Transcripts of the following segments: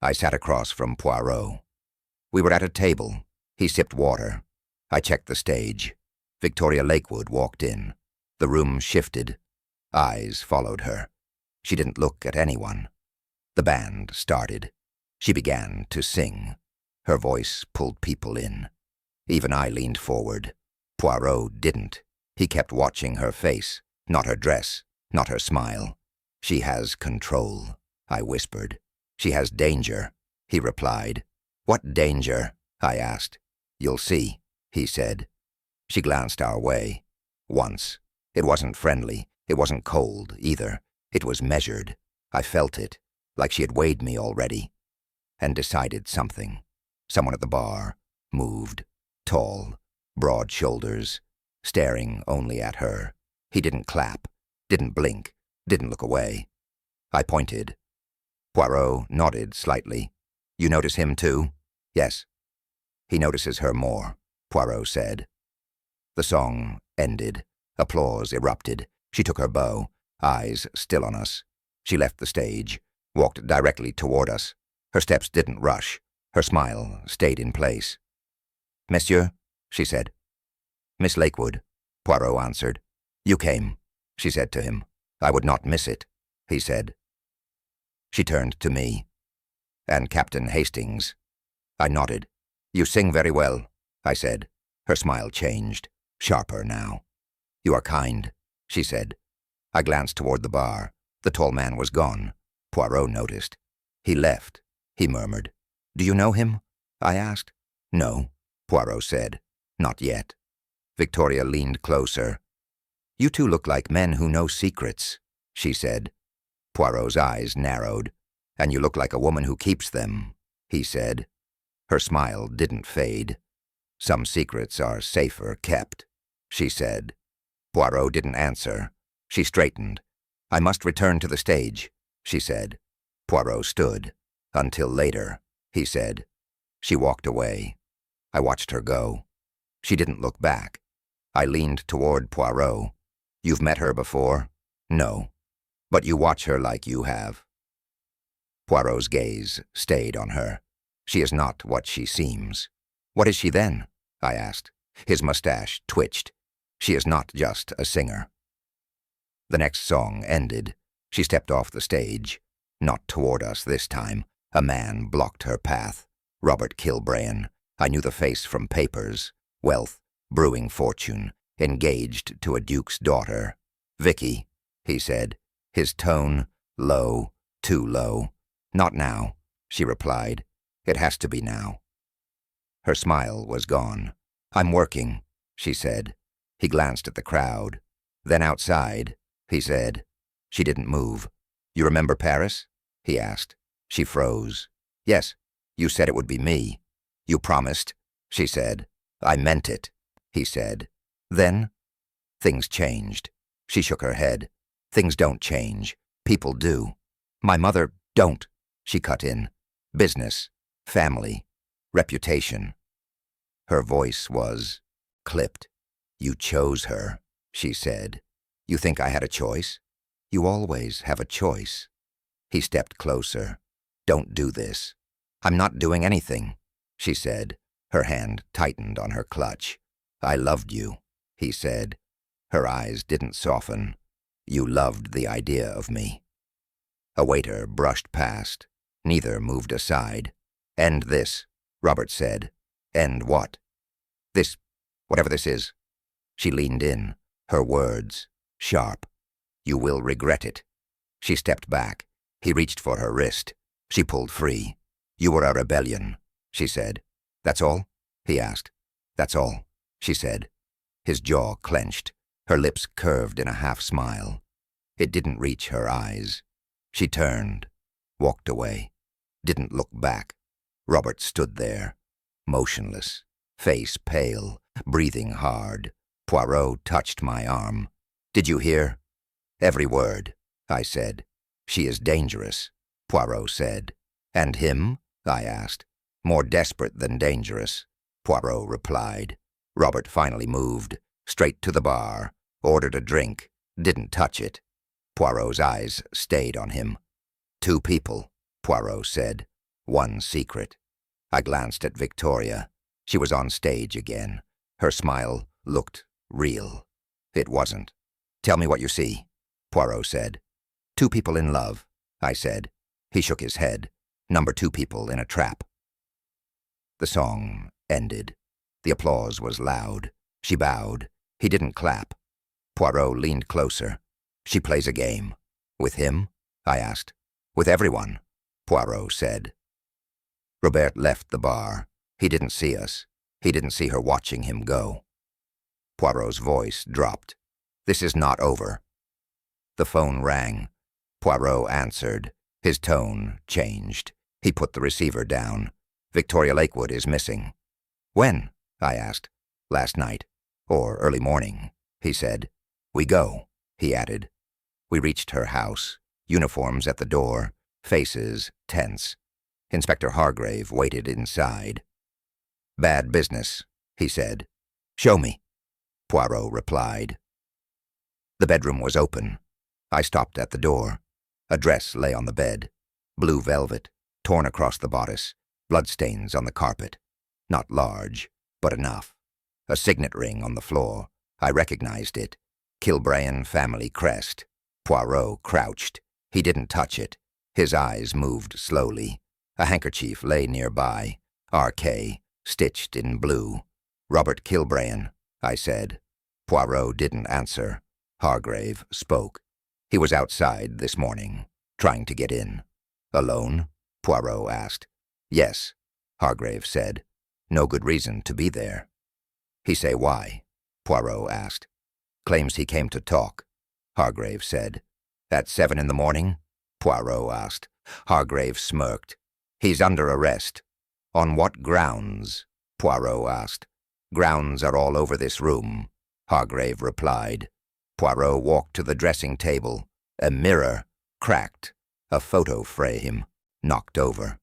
I sat across from Poirot. We were at a table. He sipped water. I checked the stage. Victoria Lakewood walked in. The room shifted. Eyes followed her. She didn't look at anyone. The band started. She began to sing. Her voice pulled people in. Even I leaned forward. Poirot didn't. He kept watching her face, not her dress, not her smile. "She has control," I whispered. "She has danger," he replied. "What danger?" I asked. "You'll see," he said. She glanced our way. Once. It wasn't friendly. It wasn't cold, either. It was measured. I felt it, like she had weighed me already, and decided something. Someone at the bar moved, tall, broad shoulders, staring only at her. He didn't clap, didn't blink, didn't look away. I pointed. Poirot nodded slightly. "You notice him too?" "Yes." "He notices her more," Poirot said. The song ended. Applause erupted. She took her bow, eyes still on us. She left the stage, walked directly toward us. Her steps didn't rush. Her smile stayed in place. "Monsieur," she said. "Miss Lakewood," Poirot answered. "You came," she said to him. "I would not miss it," he said. She turned to me. "And Captain Hastings." I nodded. "You sing very well," I said. Her smile changed, sharper now. "You are kind," she said. I glanced toward the bar. The tall man was gone. Poirot noticed. "He left," he murmured. "Do you know him?" I asked. "No," Poirot said. "Not yet." Victoria leaned closer. "You two look like men who know secrets," she said. Poirot's eyes narrowed. "And you look like a woman who keeps them," he said. Her smile didn't fade. "Some secrets are safer kept," she said. Poirot didn't answer. She straightened. "I must return to the stage," she said. Poirot stood. "Until later," he said. She walked away. I watched her go. She didn't look back. I leaned toward Poirot. "You've met her before?" "No." "But you watch her like you have." Poirot's gaze stayed on her. "She is not what she seems." "What is she then?" I asked. His mustache twitched. "She is not just a singer." The next song ended. She stepped off the stage. Not toward us this time. A man blocked her path. Robert Kilbrain. I knew the face from papers. Wealth, brewing fortune, engaged to a duke's daughter. "Vicky," he said, his tone low, too low. "Not now," she replied. "It has to be now." Her smile was gone. "I'm working," she said. He glanced at the crowd. "Then outside," he said. She didn't move. "You remember Paris?" he asked. She froze. "Yes, you said it would be me." "You promised," she said. "I meant it," he said. "Then?" "Things changed." She shook her head. "Things don't change. People do." "My mother—" "Don't," she cut in. "Business, family, reputation." Her voice was clipped. "You chose her," she said. "You think I had a choice?" "You always have a choice." He stepped closer. "Don't do this." "I'm not doing anything," she said. Her hand tightened on her clutch. "I loved you," he said. Her eyes didn't soften. "You loved the idea of me." A waiter brushed past. Neither moved aside. "End this," Robert said. "End what?" "This, whatever this is." She leaned in, her words sharp. "You will regret it." She stepped back. He reached for her wrist. She pulled free. "You were a rebellion," she said. "That's all?" he asked. "That's all," she said. His jaw clenched. Her lips curved in a half-smile. It didn't reach her eyes. She turned, walked away, didn't look back. Robert stood there, motionless, face pale, breathing hard. Poirot touched my arm. "Did you hear?" "Every word," I said. "She is dangerous," Poirot said. "And him?" I asked. "More desperate than dangerous," Poirot replied. Robert finally moved, straight to the bar, ordered a drink, didn't touch it. Poirot's eyes stayed on him. "Two people," Poirot said. One secret. I glanced at Victoria. She was on stage again. Her smile looked real. It wasn't. "Tell me what you see," Poirot said. "Two people in love," I said. He shook his head. "Number two people in a trap." The song ended. The applause was loud. She bowed. He didn't clap. Poirot leaned closer. "She plays a game." "With him?" I asked. "With everyone," Poirot said. Robert left the bar. He didn't see us. He didn't see her watching him go. Poirot's voice dropped. "This is not over." The phone rang. Poirot answered. His tone changed. He put the receiver down. "Victoria Lakewood is missing." "When?" I asked. "Last night. Or early morning," he said. "We go," he added. We reached her house. Uniforms at the door. Faces tense. Inspector Hargrave waited inside. "Bad business," he said. "Show me," Poirot replied. The bedroom was open. I stopped at the door. A dress lay on the bed. Blue velvet, torn across the bodice. Bloodstains on the carpet. Not large, but enough. A signet ring on the floor. I recognized it. Kilbrain family crest. Poirot crouched. He didn't touch it. His eyes moved slowly. A handkerchief lay nearby. RK, stitched in blue. "Robert Kilbrain," I said. Poirot didn't answer. Hargrave spoke. "He was outside this morning, trying to get in." "Alone?" Poirot asked. "Yes," Hargrave said. "No good reason to be there." "He say why?" Poirot asked. "Claims he came to talk," Hargrave said. "At 7 in the morning?" Poirot asked. Hargrave smirked. "He's under arrest." "On what grounds?" Poirot asked. "Grounds are all over this room," Hargrave replied. Poirot walked to the dressing table. A mirror, cracked. A photo frame, knocked over.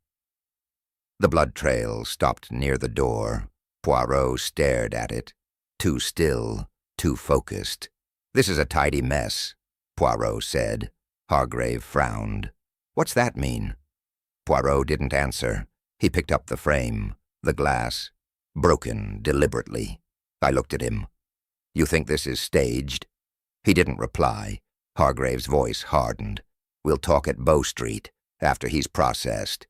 The blood trail stopped near the door. Poirot stared at it. Too still, too focused. "This is a tidy mess," Poirot said. Hargrave frowned. "What's that mean?" Poirot didn't answer. He picked up the frame, the glass, broken deliberately. I looked at him. "You think this is staged?" He didn't reply. Hargrave's voice hardened. "We'll talk at Bow Street, after he's processed."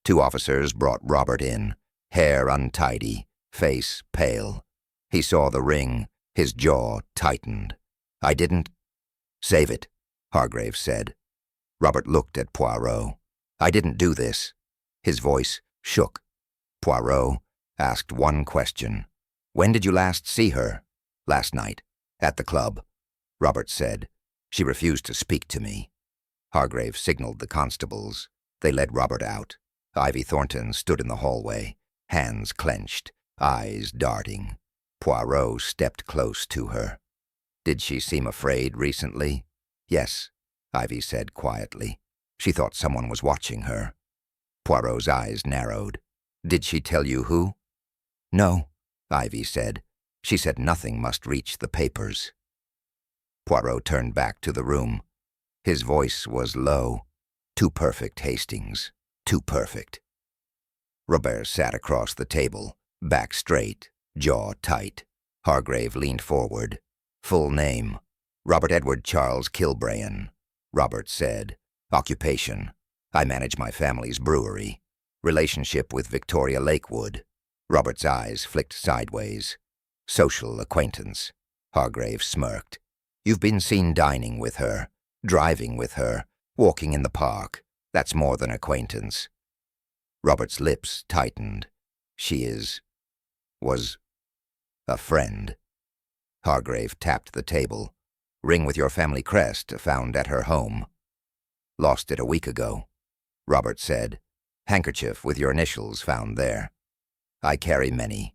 Two officers brought Robert in, hair untidy, face pale. He saw the ring. His jaw tightened. "I didn't—" "Save it," Hargrave said. Robert looked at Poirot. "I didn't do this." His voice shook. Poirot asked one question. "When did you last see her?" "Last night, at the club," Robert said. "She refused to speak to me." Hargrave signaled the constables. They led Robert out. Ivy Thornton stood in the hallway, hands clenched, eyes darting. Poirot stepped close to her. "Did she seem afraid recently?" "Yes," Ivy said quietly. "She thought someone was watching her." Poirot's eyes narrowed. "Did she tell you who?" "No," Ivy said. "She said nothing must reach the papers." Poirot turned back to the room. His voice was low. "Too perfect, Hastings. Too perfect." Robert sat across the table, back straight, jaw tight. Hargrave leaned forward. "Full name, Robert Edward Charles Kilbrain," Robert said. "Occupation, I manage my family's brewery. Relationship with Victoria Lakewood." Robert's eyes flicked sideways. "Social acquaintance," Hargrave smirked. "You've been seen dining with her, driving with her, walking in the park. That's more than acquaintance." Robert's lips tightened. Was a friend." Hargrave tapped the table. "Ring with your family crest found at her home." "Lost it a week ago," Robert said. "Handkerchief with your initials found there." "I carry many,"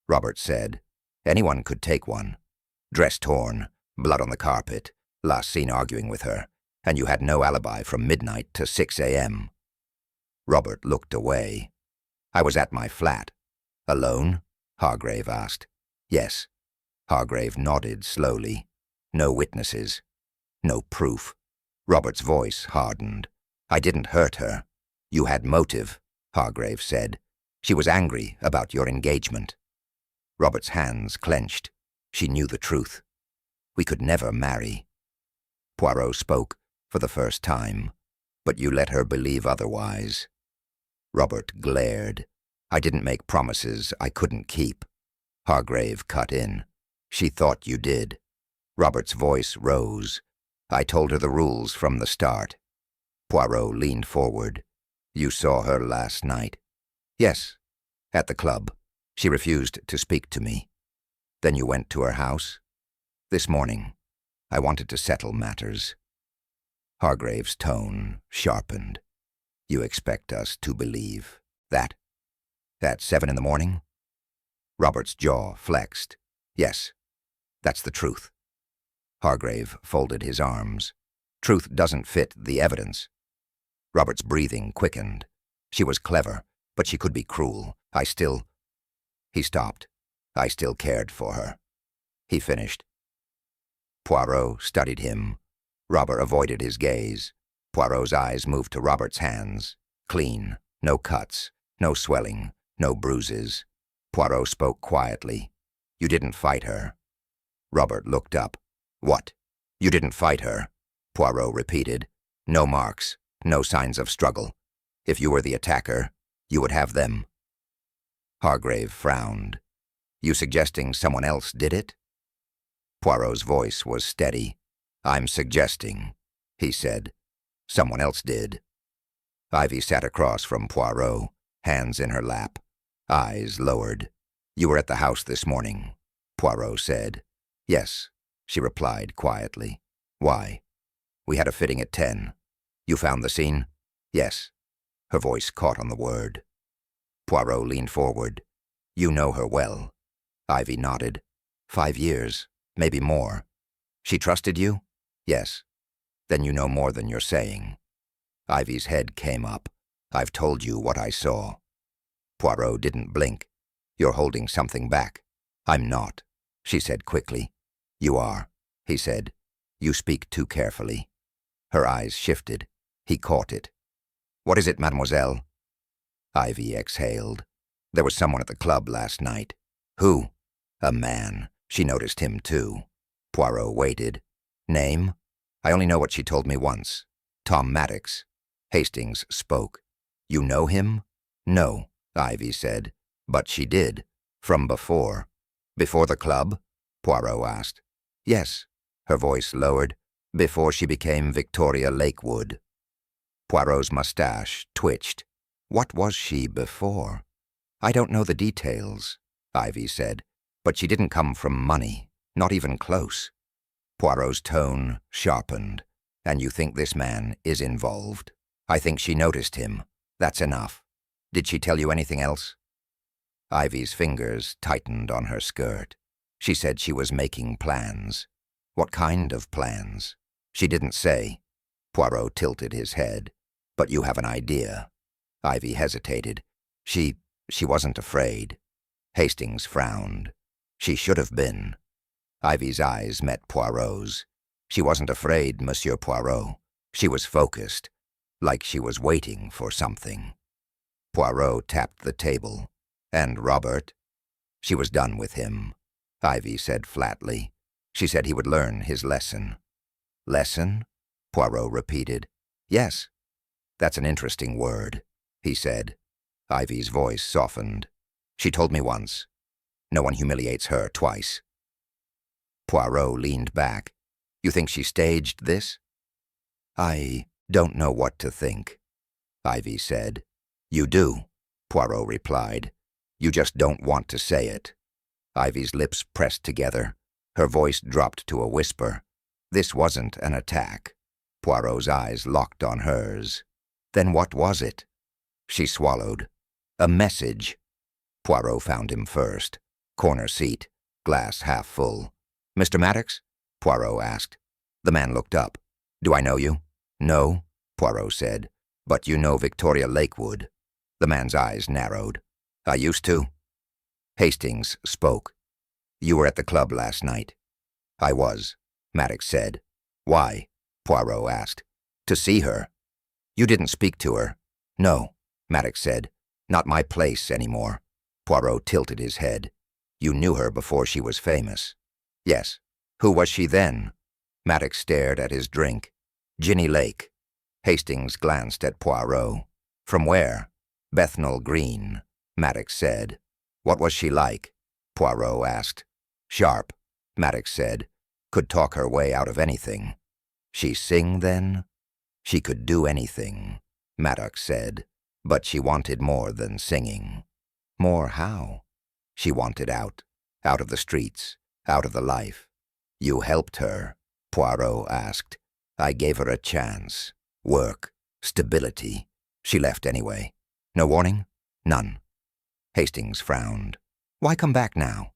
Robert said. "Anyone could take one. Dress torn, blood on the carpet, last seen arguing with her, and you had no alibi from midnight to 6 a.m. Robert looked away. "I was at my flat." "Alone?" Hargrave asked. "Yes." Hargrave nodded slowly. "No witnesses. No proof." Robert's voice hardened. "I didn't hurt her. You had motive." Hargrave said. She was angry about your engagement. Robert's hands clenched. She knew the truth. We could never marry. Poirot spoke for the first time, but you let her believe otherwise. Robert glared. I didn't make promises I couldn't keep. Hargrave cut in. She thought you did. Robert's voice rose. I told her the rules from the start. Poirot leaned forward. You saw her last night? Yes, at the club. She refused to speak to me. Then you went to her house? This morning. I wanted to settle matters. Hargrave's tone sharpened. You expect us to believe that? At 7 in the morning? Robert's jaw flexed. Yes, that's the truth. Hargrave folded his arms. Truth doesn't fit the evidence. Robert's breathing quickened. She was clever, but she could be cruel. He stopped. I still cared for her. He finished. Poirot studied him. Robert avoided his gaze. Poirot's eyes moved to Robert's hands. Clean, no cuts, no swelling, no bruises. Poirot spoke quietly. You didn't fight her. Robert looked up. What? You didn't fight her? Poirot repeated. No marks, no signs of struggle. If you were the attacker, you would have them. Hargrave frowned. You suggesting someone else did it? Poirot's voice was steady. I'm suggesting, he said. Someone else did. Ivy sat across from Poirot, hands in her lap, eyes lowered. You were at the house this morning, Poirot said. Yes, she replied quietly. Why? We had a fitting at 10. You found the scene? Yes. Her voice caught on the word. Poirot leaned forward. You know her well. Ivy nodded. 5 years, maybe more. She trusted you? Yes. Then you know more than you're saying. Ivy's head came up. I've told you what I saw. Poirot didn't blink. You're holding something back. I'm not, she said quickly. You are, he said. You speak too carefully. Her eyes shifted. He caught it. What is it, mademoiselle? Ivy exhaled. There was someone at the club last night. Who? A man. She noticed him too. Poirot waited. Name? I only know what she told me once. Tom Maddox. Hastings spoke. You know him? No, Ivy said. But she did. From before. Before the club? Poirot asked. Yes. Her voice lowered. Before she became Victoria Lakewood. Poirot's mustache twitched. What was she before? I don't know the details, Ivy said. But she didn't come from money. Not even close. Poirot's tone sharpened. And you think this man is involved? I think she noticed him. That's enough. Did she tell you anything else? Ivy's fingers tightened on her skirt. She said she was making plans. What kind of plans? She didn't say. Poirot tilted his head. But you have an idea. Ivy hesitated. She wasn't afraid. Hastings frowned. She should have been. Ivy's eyes met Poirot's. She wasn't afraid, Monsieur Poirot. She was focused, like she was waiting for something. Poirot tapped the table. And Robert? She was done with him, Ivy said flatly. She said he would learn his lesson. Lesson? Poirot repeated. Yes. That's an interesting word, he said. Ivy's voice softened. She told me once. No one humiliates her twice. Poirot leaned back. You think she staged this? I don't know what to think, Ivy said. You do, Poirot replied. You just don't want to say it. Ivy's lips pressed together. Her voice dropped to a whisper. This wasn't an attack. Poirot's eyes locked on hers. Then what was it? She swallowed. A message. Poirot found him first. Corner seat, glass half full. Mr. Maddox? Poirot asked. The man looked up. Do I know you? No, Poirot said. But you know Victoria Lakewood. The man's eyes narrowed. I used to. Hastings spoke. You were at the club last night. I was, Maddox said. Why? Poirot asked. To see her. You didn't speak to her. No, Maddox said. Not my place anymore. Poirot tilted his head. You knew her before she was famous. Yes. Who was she then? Maddox stared at his drink. Ginny Lake. Hastings glanced at Poirot. From where? Bethnal Green, Maddox said. What was she like? Poirot asked. Sharp, Maddox said. Could talk her way out of anything. She sing, then? She could do anything, Maddox said, but she wanted more than singing. More how? She wanted out of the streets, out of the life. You helped her, Poirot asked. I gave her a chance. Work, stability. She left anyway. No warning? None. Hastings frowned. Why come back now?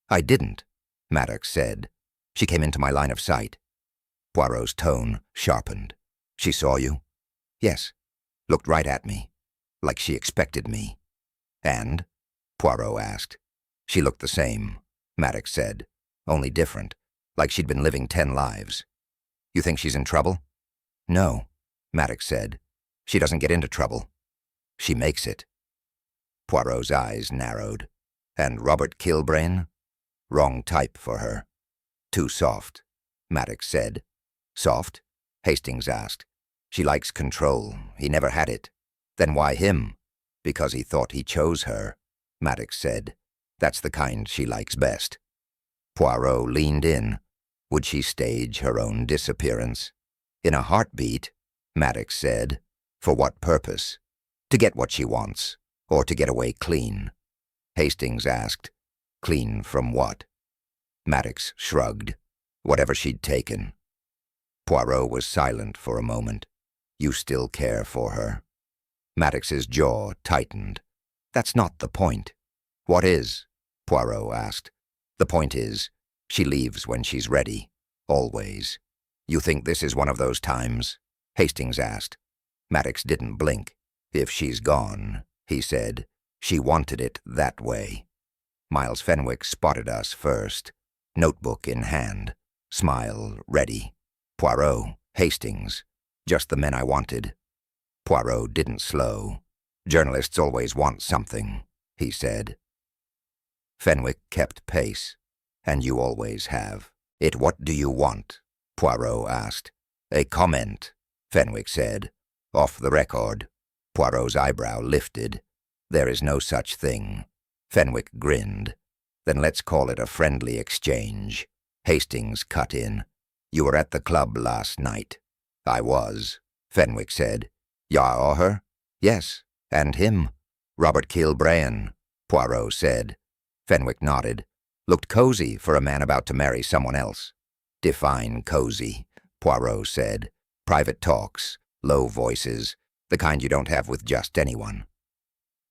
I didn't, Maddox said. She came into my line of sight. Poirot's tone sharpened. She saw you? Yes. Looked right at me. Like she expected me. And? Poirot asked. She looked the same, Maddox said. Only different. Like she'd been living 10 lives. You think she's in trouble? No, Maddox said. She doesn't get into trouble. She makes it. Poirot's eyes narrowed. And Robert Kilbrain? Wrong type for her. Too soft, Maddox said. Soft? Hastings asked. She likes control. He never had it. Then why him? Because he thought he chose her, Maddox said. That's the kind she likes best. Poirot leaned in. Would she stage her own disappearance? In a heartbeat, Maddox said. For what purpose? To get what she wants, or to get away clean? Hastings asked. Clean from what? Maddox shrugged. Whatever she'd taken. Poirot was silent for a moment. You still care for her? Maddox's jaw tightened. That's not the point. What is? Poirot asked. The point is, she leaves when she's ready. Always. You think this is one of those times? Hastings asked. Maddox didn't blink. If she's gone, he said. She wanted it that way. Miles Fenwick spotted us first. Notebook in hand. Smile ready. Poirot, Hastings. Just the men I wanted. Poirot didn't slow. Journalists always want something, he said. Fenwick kept pace. And you always have. What do you want? Poirot asked. A comment, Fenwick said. Off the record. Poirot's eyebrow lifted. There is no such thing. Fenwick grinned. Then let's call it a friendly exchange. Hastings cut in. You were at the club last night. I was, Fenwick said. Ya aw her? Yes, and him. Robert Kilbrain, Poirot said. Fenwick nodded. Looked cozy for a man about to marry someone else. Define cozy, Poirot said. Private talks, low voices, the kind you don't have with just anyone.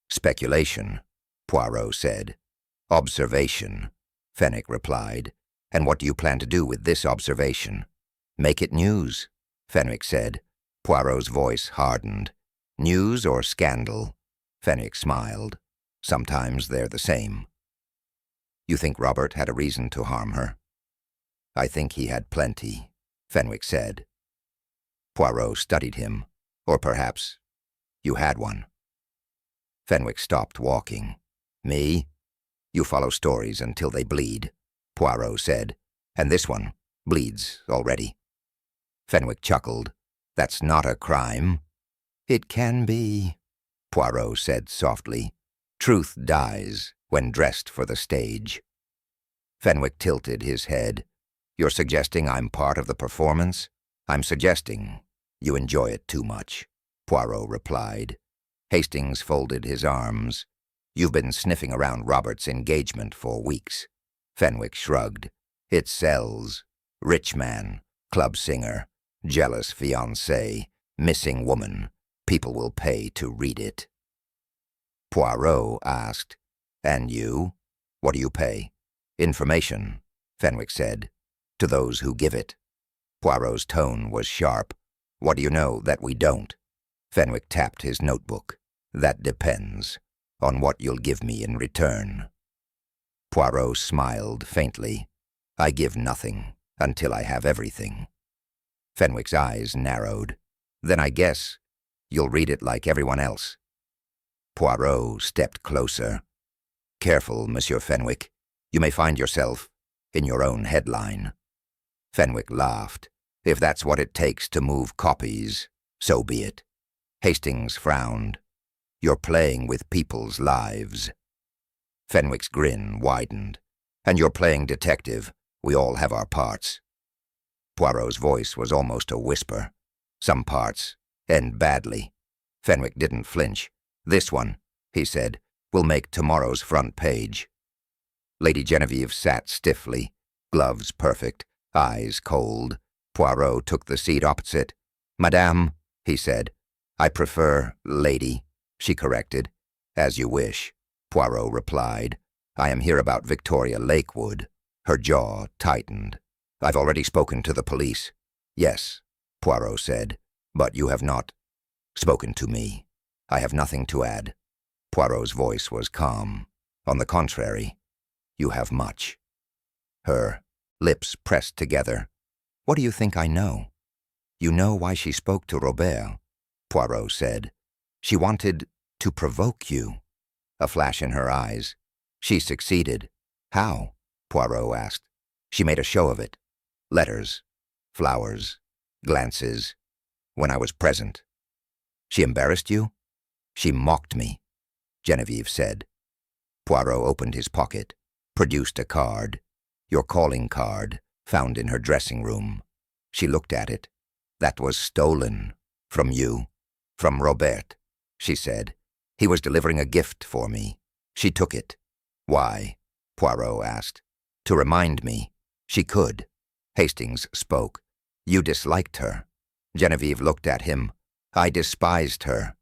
Speculation, Poirot said. Observation, Fenwick replied. And what do you plan to do with this observation? Make it news, Fenwick said. Poirot's voice hardened. News or scandal? Fenwick smiled. Sometimes they're the same. You think Robert had a reason to harm her? I think he had plenty, Fenwick said. Poirot studied him. Or perhaps you had one. Fenwick stopped walking. Me? You follow stories until they bleed, Poirot said. And this one bleeds already. Fenwick chuckled. That's not a crime. It can be, Poirot said softly. Truth dies when dressed for the stage. Fenwick tilted his head. You're suggesting I'm part of the performance? I'm suggesting you enjoy it too much, Poirot replied. Hastings folded his arms. You've been sniffing around Robert's engagement for weeks. Fenwick shrugged. It sells. Rich man, club singer, jealous fiancé, missing woman. People will pay to read it. Poirot asked, And you? What do you pay? Information, Fenwick said, to those who give it. Poirot's tone was sharp. What do you know that we don't? Fenwick tapped his notebook. That depends on what you'll give me in return. Poirot smiled faintly. I give nothing until I have everything. Fenwick's eyes narrowed. Then I guess you'll read it like everyone else. Poirot stepped closer. Careful, Monsieur Fenwick. You may find yourself in your own headline. Fenwick laughed. If that's what it takes to move copies, so be it. Hastings frowned. You're playing with people's lives. Fenwick's grin widened. And you're playing detective. We all have our parts. Poirot's voice was almost a whisper. Some parts end badly. Fenwick didn't flinch. This one, he said, will make tomorrow's front page. Lady Genevieve sat stiffly, gloves perfect, eyes cold. Poirot took the seat opposite. Madame, he said. I prefer lady, she corrected. As you wish, Poirot replied. I am here about Victoria Lakewood. Her jaw tightened. I've already spoken to the police. Yes, Poirot said, but you have not spoken to me. I have nothing to add. Poirot's voice was calm. On the contrary, you have much. Her lips pressed together. What do you think I know? You know why she spoke to Robert, Poirot said. She wanted to provoke you. A flash in her eyes. She succeeded. How? Poirot asked. She made a show of it. Letters, flowers, glances, when I was present. She embarrassed you? She mocked me, Genevieve said. Poirot opened his pocket, produced a card. Your calling card, found in her dressing room. She looked at it. That was stolen. From you. From Robert, she said. He was delivering a gift for me. She took it. Why? Poirot asked. To remind me. She could. Hastings spoke. You disliked her. Genevieve looked at him. I despised her.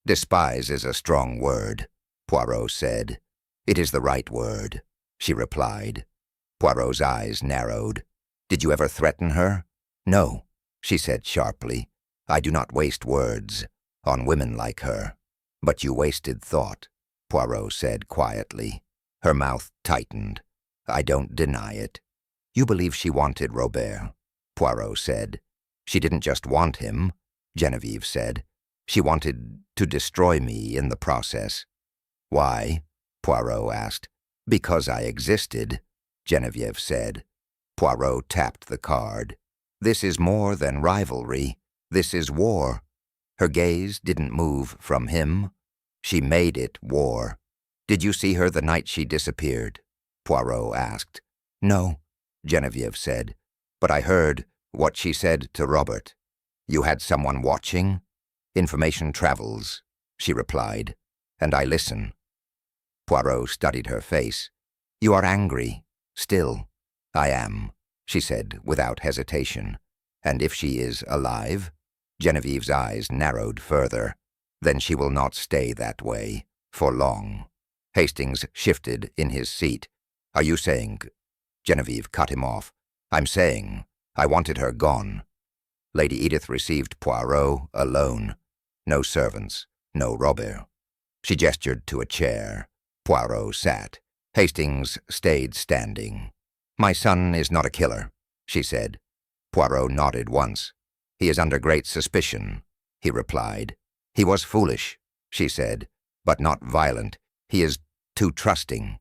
Despise is a strong word, Poirot said. It is the right word, she replied. Poirot's eyes narrowed. Did you ever threaten her? No, she said sharply. I do not waste words on women like her. But you wasted thought, Poirot said quietly. Her mouth tightened. I don't deny it. You believe she wanted Robert, Poirot said. She didn't just want him, Genevieve said. She wanted to destroy me in the process. Why? Poirot asked. Because I existed, Genevieve said. Poirot tapped the card. This is more than rivalry. This is war. Her gaze didn't move from him. She made it war. Did you see her the night she disappeared? Poirot asked. No, Genevieve said. But I heard what she said to Robert. You had someone watching? Information travels, she replied, and I listen. Poirot studied her face. You are angry. Still. I am, she said without hesitation. And if she is alive? Genevieve's eyes narrowed further. Then she will not stay that way, for long. Hastings shifted in his seat. Are you saying? Genevieve cut him off. I'm saying I wanted her gone. Lady Edith received Poirot alone. No servants, no Robert. She gestured to a chair. Poirot sat. Hastings stayed standing. My son is not a killer, she said. Poirot nodded once. He is under great suspicion, he replied. He was foolish, she said, but not violent. He is too trusting.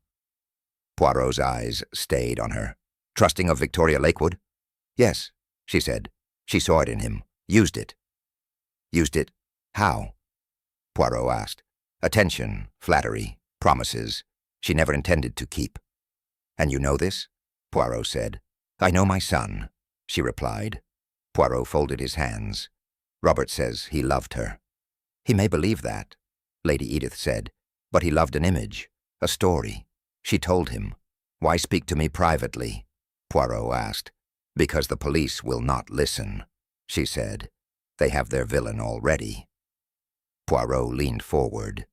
Poirot's eyes stayed on her. Trusting of Victoria Lakewood? Yes, she said. She saw it in him. Used it. Used it? How? Poirot asked. Attention, flattery, promises. She never intended to keep. And you know this? Poirot said. I know my son, she replied. Poirot folded his hands. Robert says he loved her. He may believe that, Lady Edith said, but he loved an image, a story. She told him. Why speak to me privately? Poirot asked. Because the police will not listen, she said. They have their villain already. Poirot leaned forward.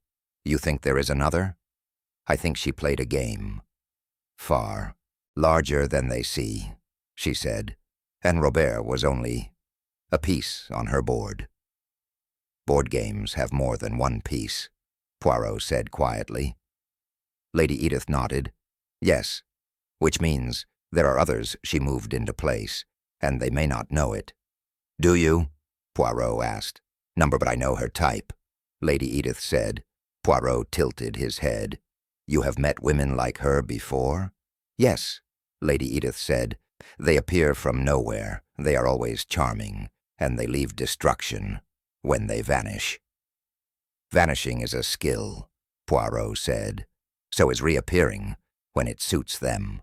You think there is another? I think she played a game. Far, larger than they see, she said, and Robert was only a piece on her board. Board games have more than one piece, Poirot said quietly. Lady Edith nodded. Yes, which means there are others she moved into place, and they may not know it. Do you? Poirot asked. Number, but I know her type, Lady Edith said. Poirot tilted his head. You have met women like her before? Yes, Lady Edith said. They appear from nowhere. They are always charming, and they leave destruction when they vanish. Vanishing is a skill, Poirot said. So is reappearing when it suits them.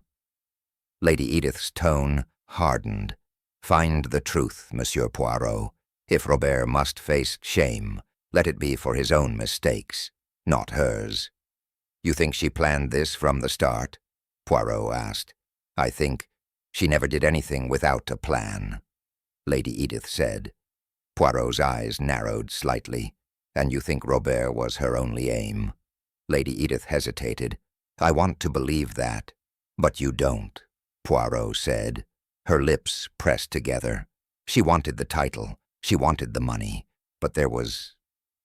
Lady Edith's tone hardened. Find the truth, Monsieur Poirot. If Robert must face shame, let it be for his own mistakes, not hers. You think she planned this from the start? Poirot asked. I think she never did anything without a plan, Lady Edith said. Poirot's eyes narrowed slightly. And you think Robert was her only aim? Lady Edith hesitated. I want to believe that. But you don't, Poirot said. Her lips pressed together. She wanted the title. She wanted the money. But there was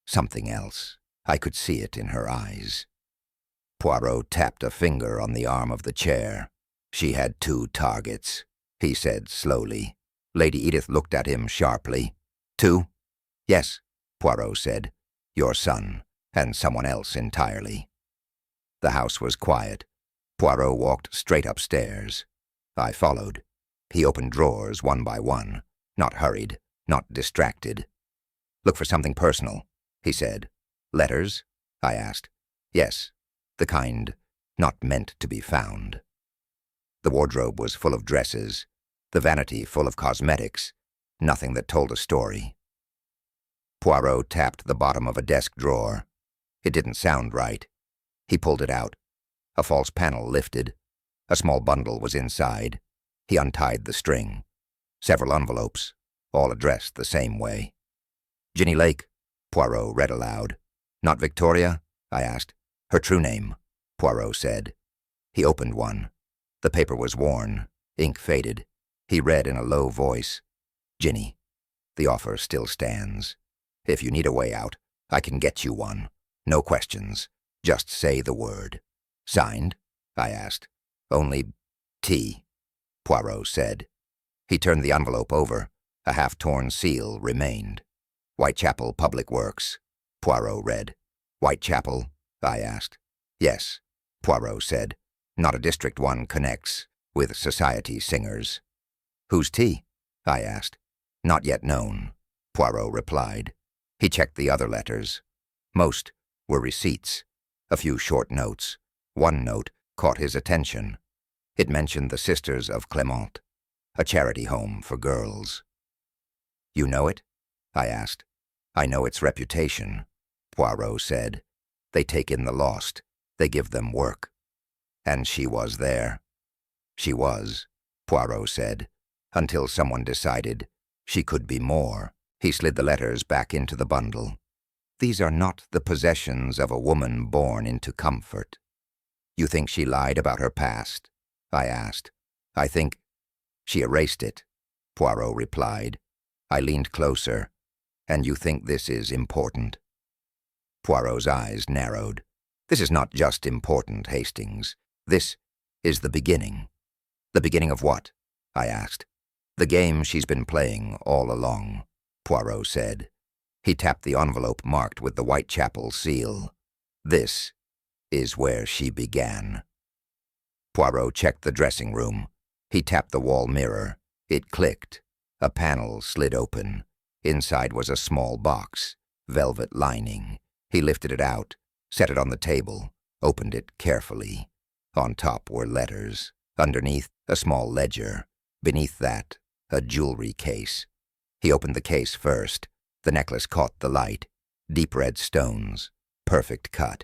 something else. I could see it in her eyes. Poirot tapped a finger on the arm of the chair. She had 2 targets, he said slowly. Lady Edith looked at him sharply. 2? Yes, Poirot said. Your son, and someone else entirely. The house was quiet. Poirot walked straight upstairs. I followed. He opened drawers one by one, not hurried, not distracted. Look for something personal, he said. Letters? I asked. Yes, the kind not meant to be found. The wardrobe was full of dresses, the vanity full of cosmetics, nothing that told a story. Poirot tapped the bottom of a desk drawer. It didn't sound right. He pulled it out. A false panel lifted. A small bundle was inside. He untied the string. Several envelopes, all addressed the same way. Ginny Lake, Poirot read aloud. Not Victoria? I asked. Her true name, Poirot said. He opened one. The paper was worn, ink faded. He read in a low voice. Ginny, the offer still stands. If you need a way out, I can get you one. No questions. Just say the word. Signed? I asked. Only T, Poirot said. He turned the envelope over. A half-torn seal remained. Whitechapel Public Works, Poirot read. Whitechapel? I asked. Yes, Poirot said. Not a District 1 connects with society singers. Who's T? I asked. Not yet known, Poirot replied. He checked the other letters. Most were receipts, a few short notes. One note caught his attention. It mentioned the Sisters of Clement, a charity home for girls. You know it? I asked. I know its reputation, Poirot said. They take in the lost. They give them work. And she was there. She was, Poirot said, until someone decided she could be more. He slid the letters back into the bundle. These are not the possessions of a woman born into comfort. You think she lied about her past? I asked. I think she erased it, Poirot replied. I leaned closer. And you think this is important? Poirot's eyes narrowed. This is not just important, Hastings. This is the beginning. The beginning of what? I asked. The game she's been playing all along, Poirot said. He tapped the envelope marked with the Whitechapel seal. This is where she began. Poirot checked the dressing room. He tapped the wall mirror. It clicked. A panel slid open. Inside was a small box, velvet lining. He lifted it out, set it on the table, opened it carefully. On top were letters. Underneath, a small ledger. Beneath that, a jewelry case. He opened the case first. The necklace caught the light. Deep red stones. Perfect cut.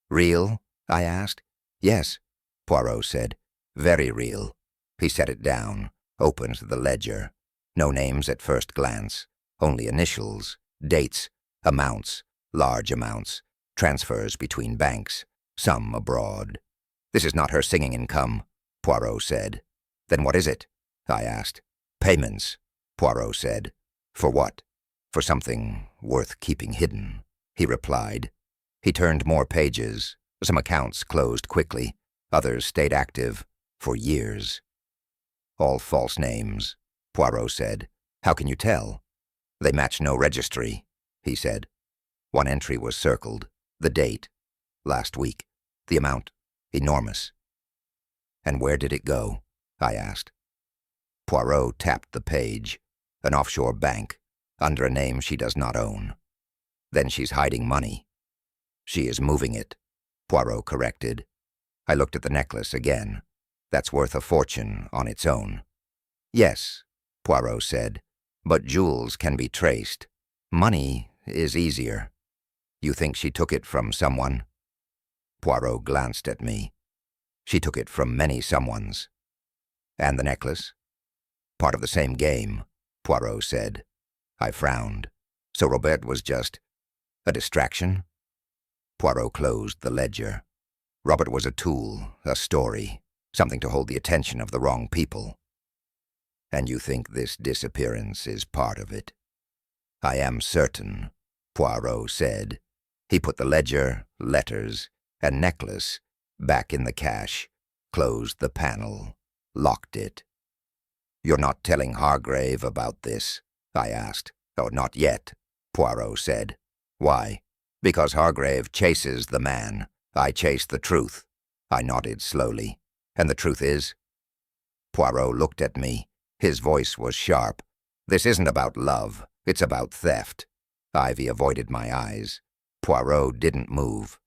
Real? I asked. Yes, Poirot said. Very real. He set it down, opened the ledger. No names at first glance. Only initials, dates, amounts, large amounts, transfers between banks, some abroad. This is not her singing income, Poirot said. Then what is it? I asked. Payments, Poirot said. For what? For something worth keeping hidden, he replied. He turned more pages. Some accounts closed quickly. Others stayed active for years. All false names, Poirot said. How can you tell? They match no registry, he said. One entry was circled, the date, last week. The amount, enormous. And where did it go? I asked. Poirot tapped the page. An offshore bank, under a name she does not own. Then she's hiding money. She is moving it, Poirot corrected. I looked at the necklace again. That's worth a fortune on its own. Yes, Poirot said, but jewels can be traced. Money is easier. You think she took it from someone? Poirot glanced at me. She took it from many someones. And the necklace? Part of the same game, Poirot said. I frowned. So Robert was just a distraction? Poirot closed the ledger. Robert was a tool, a story, something to hold the attention of the wrong people. And you think this disappearance is part of it? I am certain, Poirot said. He put the ledger, letters, and necklace back in the cache, closed the panel, locked it. You're not telling Hargrave about this? I asked. Oh, not yet, Poirot said. Why? Because Hargrave chases the man. I chase the truth. I nodded slowly. And the truth is? Poirot looked at me. His voice was sharp. This isn't about love. It's about theft. Ivy avoided my eyes. Poirot didn't move.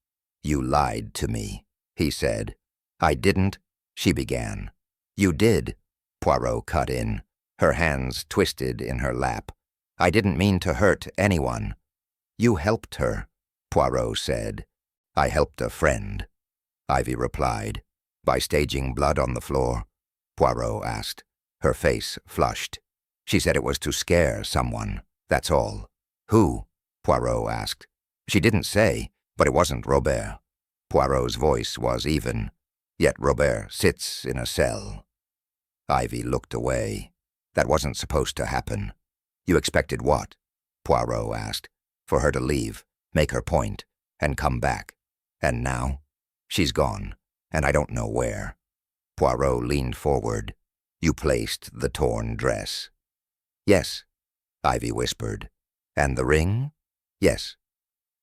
You lied to me, he said. I didn't, she began. You did, Poirot cut in. Her hands twisted in her lap. I didn't mean to hurt anyone. You helped her, Poirot said. I helped a friend, Ivy replied. By staging blood on the floor? Poirot asked. Her face flushed. She said it was to scare someone, that's all. Who? Poirot asked. She didn't say, but it wasn't Robert. Poirot's voice was even. Yet Robert sits in a cell. Ivy looked away. That wasn't supposed to happen. You expected what? Poirot asked. For her to leave, make her point, and come back. And now? She's gone, and I don't know where. Poirot leaned forward. You placed the torn dress. Yes, Ivy whispered. And the ring? Yes.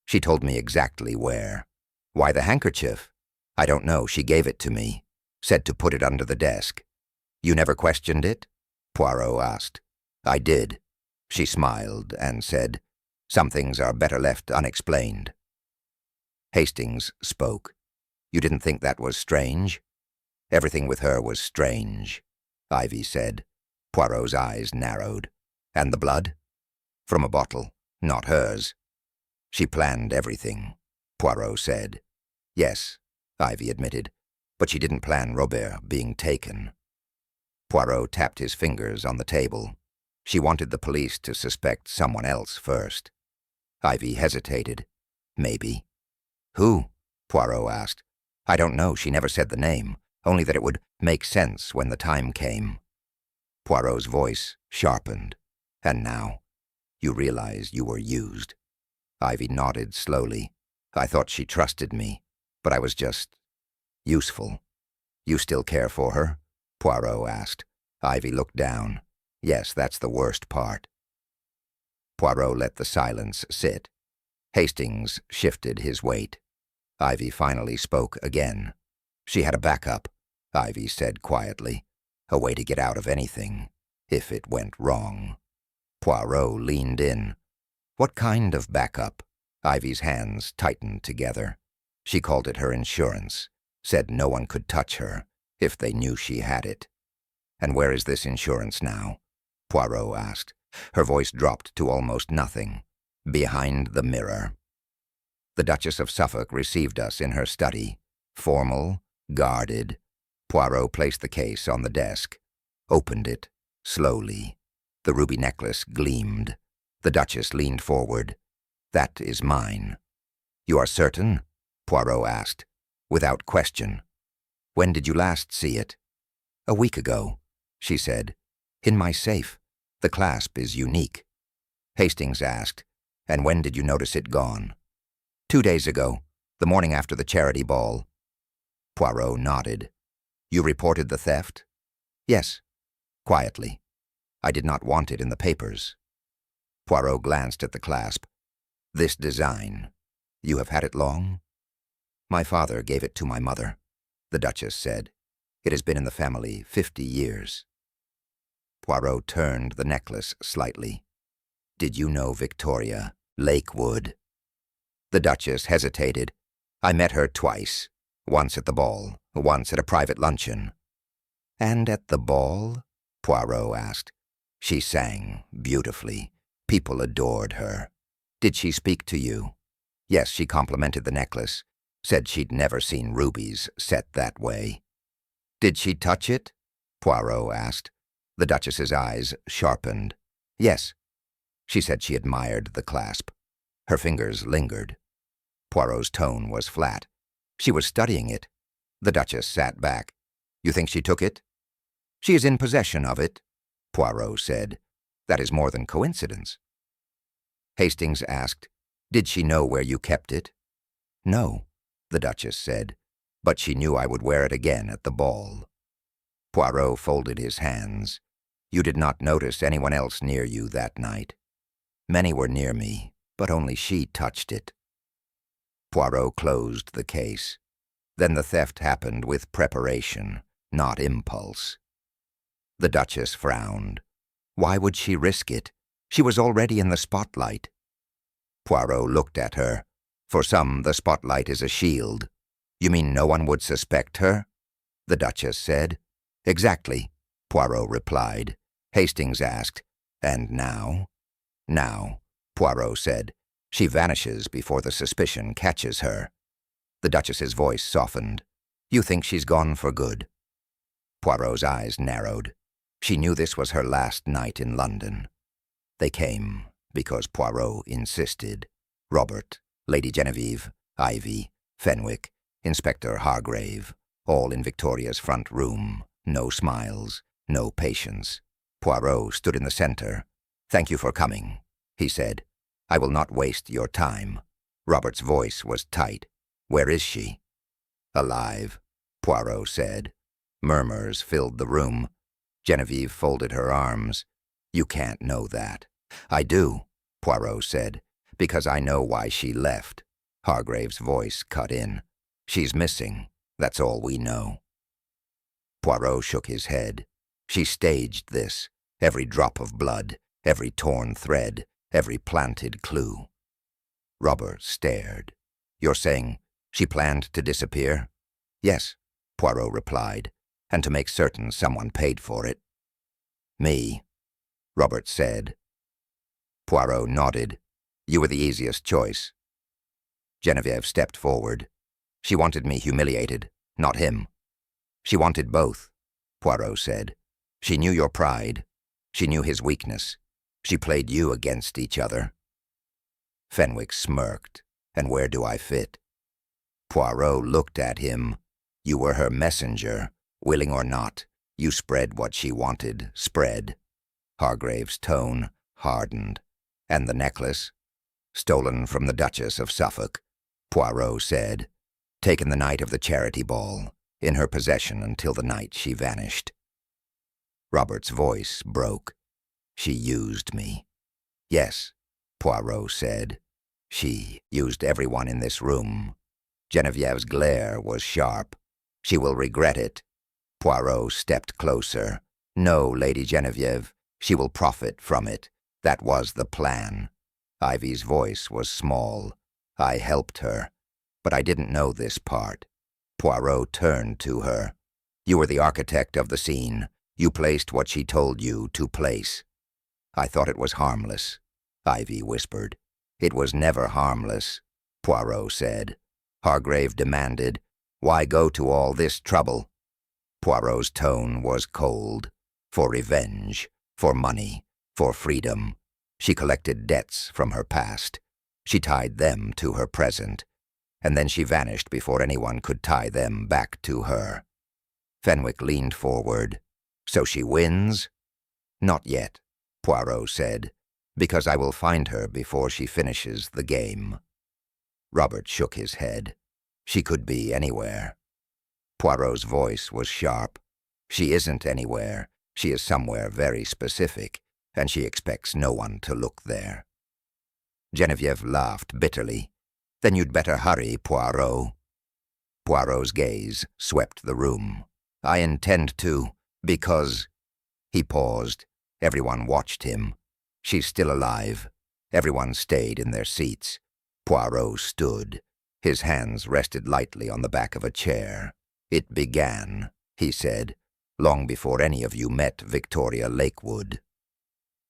She told me exactly where. Why the handkerchief? I don't know, she gave it to me. Said to put it under the desk. You never questioned it? Poirot asked. I did. She smiled and said, some things are better left unexplained. Hastings spoke. You didn't think that was strange? Everything with her was strange, Ivy said. Poirot's eyes narrowed. And the blood? From a bottle, not hers. She planned everything, Poirot said. Yes, Ivy admitted, but she didn't plan Robert being taken. Poirot tapped his fingers on the table. She wanted the police to suspect someone else first. Ivy hesitated. Maybe. Who? Poirot asked. I don't know, she never said the name, only that it would make sense when the time came. Poirot's voice sharpened. And now? You realize you were used. Ivy nodded slowly. I thought she trusted me, but I was just useful. You still care for her? Poirot asked. Ivy looked down. Yes, that's the worst part. Poirot let the silence sit. Hastings shifted his weight. Ivy finally spoke again. She had a backup, Ivy said quietly. A way to get out of anything, if it went wrong. Poirot leaned in. What kind of backup? Ivy's hands tightened together. She called it her insurance, said no one could touch her if they knew she had it. And where is this insurance now? Poirot asked. Her voice dropped to almost nothing. Behind the mirror. The Duchess of Suffolk received us in her study. Formal, guarded. Poirot placed the case on the desk. Opened it, slowly. The ruby necklace gleamed. The Duchess leaned forward. That is mine. You are certain? Poirot asked. Without question. When did you last see it? A week ago, she said. In my safe. The clasp is unique. Hastings asked, and when did you notice it gone? 2 days ago, the morning after the charity ball. Poirot nodded. You reported the theft? Yes. Quietly. I did not want it in the papers. Poirot glanced at the clasp. This design. You have had it long? My father gave it to my mother, the Duchess said. It has been in the family 50 years. Poirot turned the necklace slightly. Did you know Victoria Lakewood? The Duchess hesitated. I met her twice, once at the ball, once at a private luncheon. And at the ball? Poirot asked. She sang beautifully. People adored her. Did she speak to you? Yes, she complimented the necklace, said she'd never seen rubies set that way. Did she touch it? Poirot asked. The Duchess's eyes sharpened. Yes. She said she admired the clasp. Her fingers lingered. Poirot's tone was flat. She was studying it. The Duchess sat back. You think she took it? She is in possession of it, Poirot said. That is more than coincidence. Hastings asked, Did she know where you kept it? No, the Duchess said, but she knew I would wear it again at the ball. Poirot folded his hands. You did not notice anyone else near you that night. Many were near me, but only she touched it. Poirot closed the case. Then the theft happened with preparation, not impulse. The Duchess frowned. Why would she risk it? She was already in the spotlight. Poirot looked at her. For some, the spotlight is a shield. You mean no one would suspect her? The Duchess said. Exactly, Poirot replied. Hastings asked, And now? Now, Poirot said. She vanishes before the suspicion catches her. The Duchess's voice softened. You think she's gone for good? Poirot's eyes narrowed. She knew this was her last night in London. They came because Poirot insisted. Robert, Lady Genevieve, Ivy, Fenwick, Inspector Hargrave, all in Victoria's front room. No smiles, no patience. Poirot stood in the center. Thank you for coming, he said. I will not waste your time. Robert's voice was tight. Where is she? Alive, Poirot said. Murmurs filled the room. Genevieve folded her arms. You can't know that. I do, Poirot said, because I know why she left. Hargrave's voice cut in. She's missing. That's all we know. Poirot shook his head. She staged this. Every drop of blood, every torn thread, every planted clue. Robert stared. You're saying she planned to disappear? Yes, Poirot replied, and to make certain someone paid for it. Me, Robert said. Poirot nodded. You were the easiest choice. Genevieve stepped forward. She wanted me humiliated, not him. She wanted both, Poirot said. She knew your pride. She knew his weakness. She played you against each other. Fenwick smirked. And where do I fit? Poirot looked at him. You were her messenger, willing or not. You spread what she wanted, spread. Hargrave's tone hardened. And the necklace? Stolen from the Duchess of Suffolk, Poirot said. Taken the night of the charity ball, in her possession until the night she vanished. Robert's voice broke. She used me. Yes, Poirot said. She used everyone in this room. Genevieve's glare was sharp. She will regret it. Poirot stepped closer. No, Lady Genevieve. She will profit from it. That was the plan. Ivy's voice was small. I helped her. But I didn't know this part. Poirot turned to her. You were the architect of the scene. You placed what she told you to place. I thought it was harmless, Ivy whispered. It was never harmless, Poirot said. Hargrave demanded, Why go to all this trouble? Poirot's tone was cold. For revenge, for money, for freedom. She collected debts from her past. She tied them to her present. And then she vanished before anyone could tie them back to her. Fenwick leaned forward. So she wins? Not yet, Poirot said, because I will find her before she finishes the game. Robert shook his head. She could be anywhere. Poirot's voice was sharp. She isn't anywhere. She is somewhere very specific, and she expects no one to look there. Genevieve laughed bitterly. Then you'd better hurry, Poirot. Poirot's gaze swept the room. I intend to, because... He paused. Everyone watched him. She's still alive. Everyone stayed in their seats. Poirot stood. His hands rested lightly on the back of a chair. It began, he said, long before any of you met Victoria Lakewood.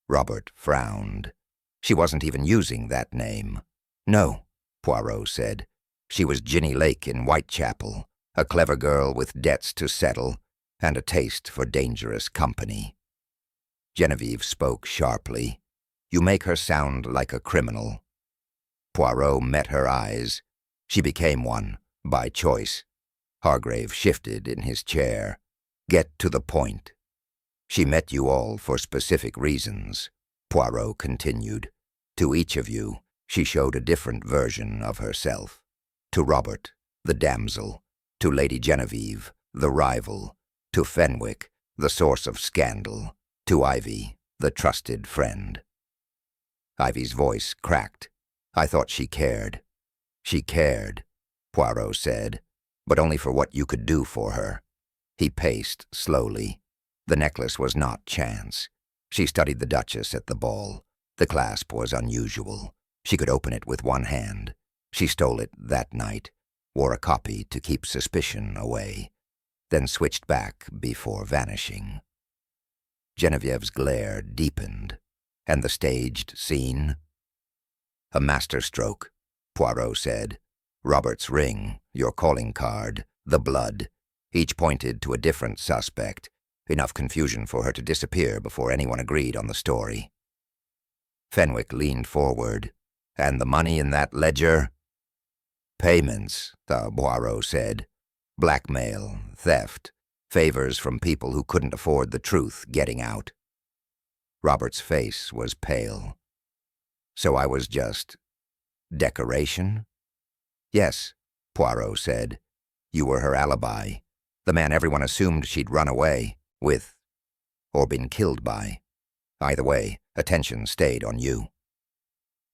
Robert frowned. She wasn't even using that name. No, Poirot said. She was Ginny Lake in Whitechapel, a clever girl with debts to settle and a taste for dangerous company. Genevieve spoke sharply. You make her sound like a criminal. Poirot met her eyes. She became one, by choice. Hargrave shifted in his chair. Get to the point. She met you all for specific reasons, Poirot continued. To each of you, she showed a different version of herself. To Robert, the damsel. To Lady Genevieve, the rival. To Fenwick, the source of scandal. To Ivy, the trusted friend. Ivy's voice cracked. I thought she cared. She cared, Poirot said, but only for what you could do for her. He paced slowly. The necklace was not chance. She studied the Duchess at the ball. The clasp was unusual. She could open it with one hand. She stole it that night, wore a copy to keep suspicion away, then switched back before vanishing. Genevieve's glare deepened. And the staged scene? A masterstroke, Poirot said. Robert's ring, your calling card, the blood. Each pointed to a different suspect. Enough confusion for her to disappear before anyone agreed on the story. Fenwick leaned forward. And the money in that ledger? Payments, Poirot said. Blackmail, theft, favors from people who couldn't afford the truth getting out. Robert's face was pale. So I was just... decoration? Yes, Poirot said. You were her alibi. The man everyone assumed she'd run away with, or been killed by. Either way, attention stayed on you.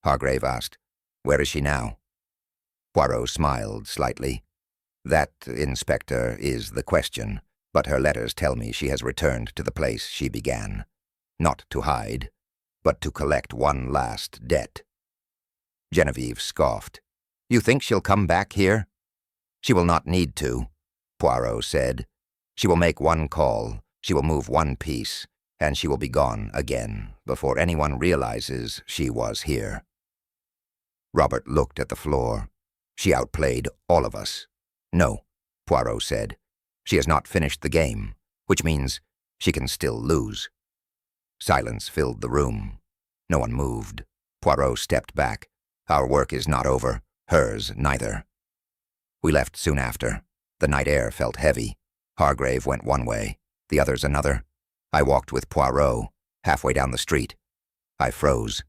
Hargrave asked, Where is she now? Poirot smiled slightly. That, Inspector, is the question, but her letters tell me she has returned to the place she began. Not to hide, but to collect one last debt. Genevieve scoffed. You think she'll come back here? She will not need to, Poirot said. She will make one call, she will move one piece, and she will be gone again before anyone realizes she was here. Robert looked at the floor. She outplayed all of us. No, Poirot said. She has not finished the game, which means she can still lose. Silence filled the room. No one moved. Poirot stepped back. Our work is not over. Hers neither. We left soon after. The night air felt heavy. Hargrave went one way, the others another. I walked with Poirot, halfway down the street. I froze.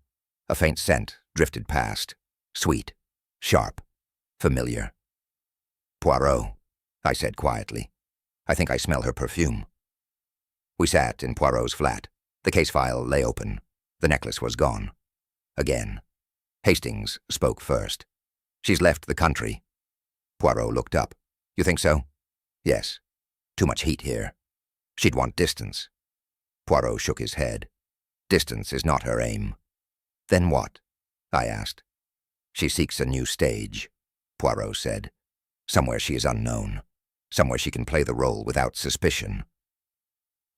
A faint scent drifted past. Sweet, sharp, familiar. Poirot, I said quietly. I think I smell her perfume. We sat in Poirot's flat. The case file lay open. The necklace was gone. Again. Hastings spoke first. She's left the country. Poirot looked up. You think so? Yes. Too much heat here. She'd want distance. Poirot shook his head. Distance is not her aim. Then what? I asked. She seeks a new stage, Poirot said. Somewhere she is unknown. Somewhere she can play the role without suspicion.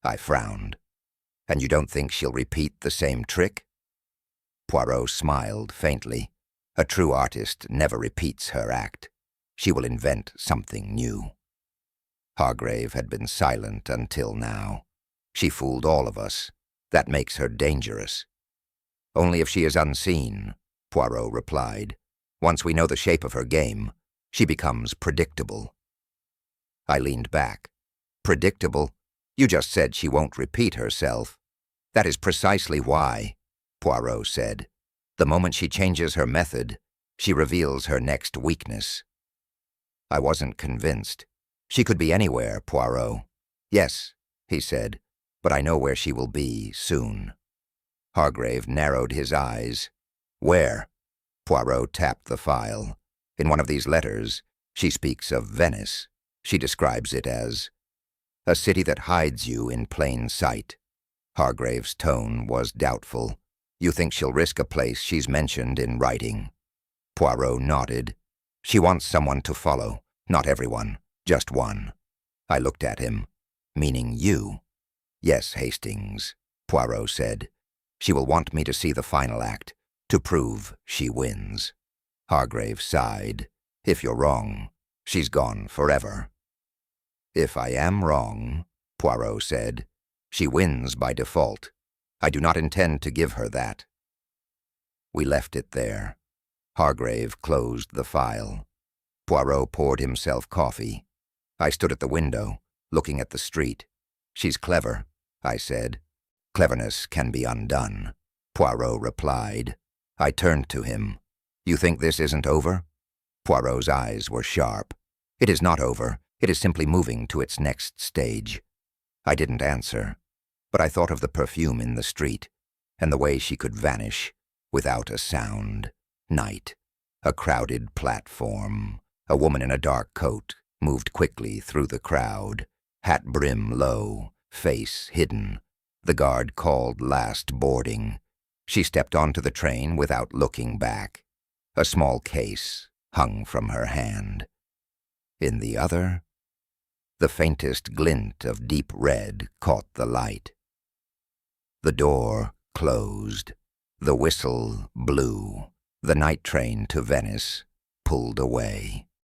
I frowned. And you don't think she'll repeat the same trick? Poirot smiled faintly. A true artist never repeats her act. She will invent something new. Hargrave had been silent until now. She fooled all of us. That makes her dangerous. Only if she is unseen, Poirot replied. Once we know the shape of her game, she becomes predictable. I leaned back. Predictable? You just said she won't repeat herself. That is precisely why, Poirot said. The moment she changes her method, she reveals her next weakness. I wasn't convinced. She could be anywhere, Poirot. Yes, he said, but I know where she will be soon. Hargrave narrowed his eyes. Where? Poirot tapped the file. In one of these letters, She speaks of Venice. She describes it as a city that hides you in plain sight. Hargrave's tone was doubtful. You think she'll risk a place she's mentioned in writing? Poirot nodded. She wants someone to follow. Not everyone, just one. I looked at him. Meaning you? Yes, Hastings, Poirot said. She will want me to see the final act, to prove she wins. Hargrave sighed. If you're wrong, she's gone forever. If I am wrong, Poirot said, she wins by default. I do not intend to give her that. We left it there. Hargrave closed the file. Poirot poured himself coffee. I stood at the window, looking at the street. She's clever, I said. Cleverness can be undone, Poirot replied. I turned to him. You think this isn't over? Poirot's eyes were sharp. It is not over. It is simply moving to its next stage. I didn't answer, but I thought of the perfume in the street, and the way she could vanish without a sound. Night. A crowded platform. A woman in a dark coat moved quickly through the crowd, hat brim low, face hidden. The guard called last boarding. She stepped onto the train without looking back. A small case hung from her hand. In the other, the faintest glint of deep red caught the light. The door closed. The whistle blew. The night train to Venice pulled away.